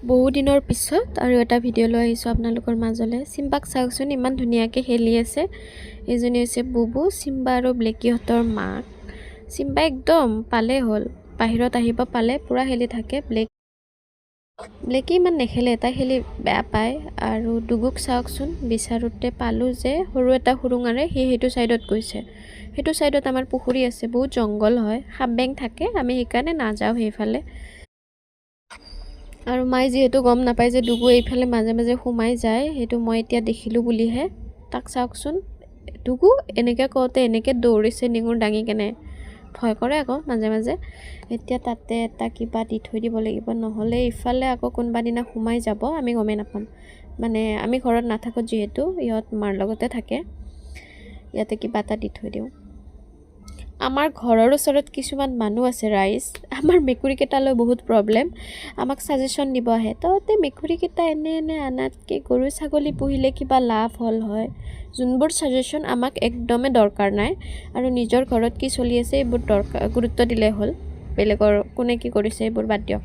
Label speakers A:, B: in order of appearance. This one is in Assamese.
A: বহু দিনৰ পিছত আৰু এটা ভিডিঅ' লৈ আহিছোঁ আপোনালোকৰ মাজলৈ। চিম্বাক চাওকচোন, ইমান ধুনীয়াকৈ খেলি আছে। এইজনী হৈছে বুবু, চিম্বা আৰু ব্লেকিহঁতৰ মাক। চিম্বা একদম পালে হ'ল, বাহিৰত আহিব পালে পূৰা খেলি থাকে। ব্লেকি ইমান নেখেলে, তাই খেলি বেয়া পায়। আৰু ডুগুক চাওকচোন, বিচাৰোঁতে পালোঁ যে সৰু এটা সুৰুঙাৰে সি সেইটো ছাইডত গৈছে। সেইটো ছাইডত আমাৰ পুখুৰী আছে, বহুত জংঘল হয়, সাপ বেং থাকে, আমি সেইকাৰণে নাযাওঁ সেইফালে। আৰু মায়ে যিহেতু গম নাপায় যে ডুগু এইফালে মাজে মাজে সোমাই যায়, সেইটো মই এতিয়া দেখিলোঁ বুলিহে। তাক চাওকচোন, ডুগু এনেকৈ কওঁতে এনেকৈ দৌৰিছে নিঙুৰ দাঙি কেনে, ভয় কৰে আকৌ মাজে মাজে। এতিয়া তাতে এটা কিবা দি থৈ দিব লাগিব, নহ'লে ইফালে আকৌ কোনোবা দিনা সোমাই যাব, আমি গমেই নাপাম। মানে আমি ঘৰত নাথাকোঁ যিহেতু, ইহঁত মাৰ লগতে থাকে। ইয়াতে কিবা এটা দি থৈ দিওঁ। আমাৰ ঘৰৰ ওচৰত কিছুমান মানুহ আছে ৰাইজ, আমাৰ মেকুৰীকেইটালৈ বহুত প্ৰব্লেম, আমাক ছাজেশ্যন দিব আহে। তহঁতে মেকুৰীকেইটা এনে আনাতকৈ গৰু ছাগলী পুহিলে কিবা লাভ হ'ল হয়। যোনবোৰ ছাজেশ্যন আমাক একদমেই দৰকাৰ নাই, আৰু নিজৰ ঘৰত কি চলি আছে এইবোৰ গুৰুত্ব দিলেই হ'ল। বেলেগৰ কোনে কি কৰিছে এইবোৰ বাদ দিয়ক।